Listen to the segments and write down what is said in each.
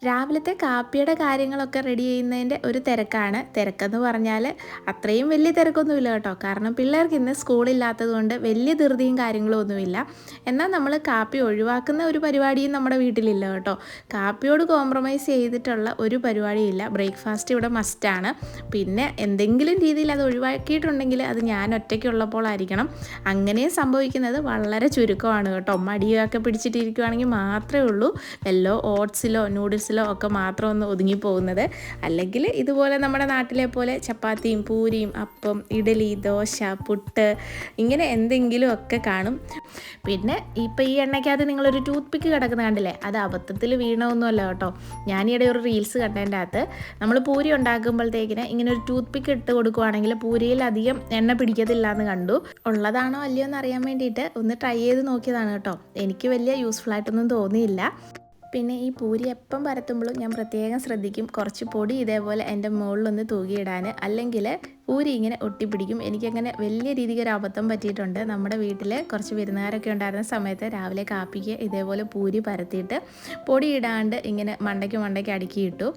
രാവിലത്തെ കാപ്പിയുടെ കാര്യങ്ങളൊക്കെ റെഡി ചെയ്യുന്നതിൻ്റെ ഒരു തിരക്കാണ്. തിരക്കെന്ന് പറഞ്ഞാൽ അത്രയും വലിയ തിരക്കൊന്നുമില്ല കേട്ടോ. കാരണം പിള്ളേർക്ക് ഇന്ന് സ്കൂളില്ലാത്തത് കൊണ്ട് വലിയ ധൃതിയും കാര്യങ്ങളും ഒന്നുമില്ല. എന്നാൽ നമ്മൾ കാപ്പി ഒഴിവാക്കുന്ന ഒരു പരിപാടിയും നമ്മുടെ വീട്ടിലില്ല കേട്ടോ. കാപ്പിയോട് കോംപ്രമൈസ് ചെയ്തിട്ടുള്ള ഒരു പരിപാടിയില്ല. ബ്രേക്ക്ഫാസ്റ്റ് ഇവിടെ മസ്റ്റാണ്. പിന്നെ എന്തെങ്കിലും രീതിയിൽ അത് ഒഴിവാക്കിയിട്ടുണ്ടെങ്കിൽ അത് ഞാൻ ഒറ്റയ്ക്കുള്ളപ്പോഴായിരിക്കണം. അങ്ങനെയും സംഭവിക്കുന്നത് വളരെ ചുരുക്കമാണ് കേട്ടോ. മടിയൊക്കെ പിടിച്ചിട്ടിരിക്കുകയാണെങ്കിൽ മാത്രമേ ഉള്ളൂ വല്ലോ ഓട്സിലോ നൂഡിൽസിലോ ഒക്കെ മാത്രം ഒന്ന് ഒതുങ്ങിപ്പോകുന്നത്. അല്ലെങ്കിൽ ഇതുപോലെ നമ്മുടെ നാട്ടിലെ പോലെ ചപ്പാത്തിയും പൂരിയും അപ്പം ഇഡലി ദോശ പുട്ട് ഇങ്ങനെ എന്തെങ്കിലും ഒക്കെ കാണും. പിന്നെ ഇപ്പം ഈ എണ്ണയ്ക്കകത്ത് നിങ്ങളൊരു ടൂത്ത് പിക്ക് കിടക്കുന്ന കണ്ടില്ലേ, അത് അബദ്ധത്തിൽ വീണമൊന്നുമല്ല കേട്ടോ. ഞാനിവിടെ ഒരു റീൽസ് കണ്ടതിൻ്റെ അകത്ത് നമ്മൾ പൂരി ഉണ്ടാക്കുമ്പോഴത്തേക്കിന് ഇങ്ങനെ ഒരു ടൂത്ത് പിക്ക് ഇട്ട് കൊടുക്കുവാണെങ്കിൽ പൂരിയിൽ അധികം എണ്ണ പിടിക്കത്തില്ല എന്ന് കണ്ടു. ഉള്ളതാണോ അല്ലയോ എന്ന് അറിയാൻ വേണ്ടിയിട്ട് ഒന്ന് ട്രൈ ചെയ്ത് നോക്കിയതാണ് കേട്ടോ. എനിക്ക് വലിയ യൂസ്ഫുൾ ആയിട്ടൊന്നും തോന്നിയില്ല. പിന്നെ ഈ പൂരി എപ്പം പരത്തുമ്പോഴും ഞാൻ പ്രത്യേകം ശ്രദ്ധിക്കും കുറച്ച് പൊടി ഇതേപോലെ എൻ്റെ മുകളിലൊന്ന് തൂകിയിടാൻ. അല്ലെങ്കിൽ പൂരി ഇങ്ങനെ ഒട്ടിപ്പിടിക്കും. എനിക്കങ്ങനെ വലിയ രീതിക്ക് ഒരു അബദ്ധം പറ്റിയിട്ടുണ്ട്. നമ്മുടെ വീട്ടിൽ കുറച്ച് വിരുന്നുകാരൊക്കെ ഉണ്ടായിരുന്ന സമയത്ത് രാവിലെ കാപ്പിക്ക് ഇതേപോലെ പൂരി പരത്തിയിട്ട് പൊടി ഇടാണ്ട് ഇങ്ങനെ മണ്ടയ്ക്ക് അടുക്കിയിട്ടു.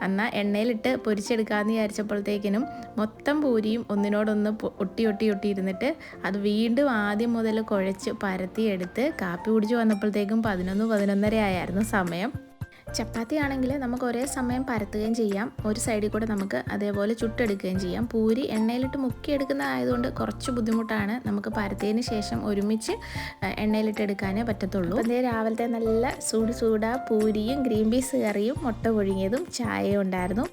എന്നാൽ എണ്ണയിലിട്ട് പൊരിച്ചെടുക്കാമെന്ന് വിചാരിച്ചപ്പോഴത്തേക്കിനും മൊത്തം പൂരിയും ഒന്നിനോടൊന്ന് ഒട്ടി ഇരുന്നിട്ട് അത് വീണ്ടും ആദ്യം മുതൽ കുഴച്ച് പരത്തിയെടുത്ത് കാപ്പി കുടിച്ച് വന്നപ്പോഴത്തേക്കും 11-11:30 ആയിരുന്നു സമയം. ചപ്പാത്തി ആണെങ്കിൽ നമുക്ക് ഒരേ സമയം പരത്തുകയും ചെയ്യാം, ഒരു സൈഡിൽ കൂടെ നമുക്ക് അതേപോലെ ചുട്ടെടുക്കുകയും ചെയ്യാം. പൂരി എണ്ണയിലിട്ട് മുക്കിയെടുക്കുന്നതായതുകൊണ്ട് കുറച്ച് ബുദ്ധിമുട്ടാണ്. നമുക്ക് പരത്തിയതിന് ശേഷം ഒരുമിച്ച് എണ്ണയിലിട്ട് എടുക്കാനേ പറ്റത്തുള്ളൂ. അതേ രാവിലത്തെ നല്ല ചൂടാ പൂരിയും ഗ്രീൻ പീസ് കറിയും മുട്ട പുഴുങ്ങിയതും ചായയും ഉണ്ടായിരുന്നു.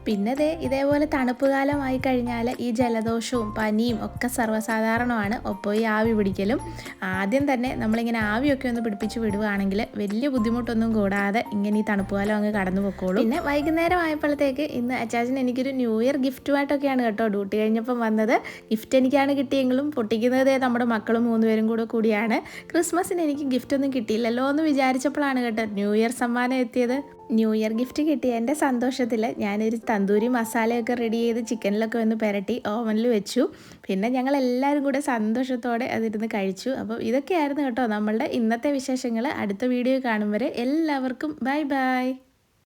പിന്നെ ഇതേപോലെ തണുപ്പ് കാലമായി കഴിഞ്ഞാൽ ഈ ജലദോഷവും പനിയും ഒക്കെ സർവ്വസാധാരണമാണ്. ഒപ്പം ഈ ആവി പിടിക്കലും. ആദ്യം തന്നെ നമ്മളിങ്ങനെ ആവിയൊക്കെ ഒന്ന് പിടിപ്പിച്ച് വിടുകയാണെങ്കിൽ വലിയ ബുദ്ധിമുട്ടൊന്നും കൂടാതെ ഇങ്ങനെ ഈ തണുപ്പ് കാലം അങ്ങ് കടന്നു പൊക്കോളും. പിന്നെ വൈകുന്നേരം ആയപ്പോഴത്തേക്ക് ഇന്ന് അച്ചാച്ചൻ എനിക്കൊരു ന്യൂ ഇയർ ഗിഫ്റ്റുമായിട്ടൊക്കെയാണ് കേട്ടോ ഡ്യൂട്ടി കഴിഞ്ഞപ്പം വന്നത്. ഗിഫ്റ്റ് എനിക്കാണ് കിട്ടിയെങ്കിലും പൊട്ടിക്കുന്നത് നമ്മുടെ മക്കളും 3 പേരും കൂടിയാണ്. ക്രിസ്മസിന് എനിക്ക് ഗിഫ്റ്റൊന്നും കിട്ടിയില്ലല്ലോ എന്ന് വിചാരിച്ചപ്പോഴാണ് കേട്ടോ ന്യൂ ഇയർ സമ്മാനം എത്തിയത്. ന്യൂ ഇയർ ഗിഫ്റ്റ് കിട്ടിയ എൻ്റെ സന്തോഷത്തിൽ ഞാനൊരു തന്തൂരി മസാലയൊക്കെ റെഡി ചെയ്ത് ചിക്കനിലൊക്കെ ഒന്ന് പുരട്ടി ഓവനിൽ വെച്ചു. പിന്നെ ഞങ്ങളെല്ലാവരും കൂടെ സന്തോഷത്തോടെ അതിരുന്ന് കഴിച്ചു. അപ്പോൾ ഇതൊക്കെയായിരുന്നു കേട്ടോ നമ്മളുടെ ഇന്നത്തെ വിശേഷങ്ങൾ. അടുത്ത വീഡിയോ കാണും വരെ എല്ലാവർക്കും ബൈ ബൈ.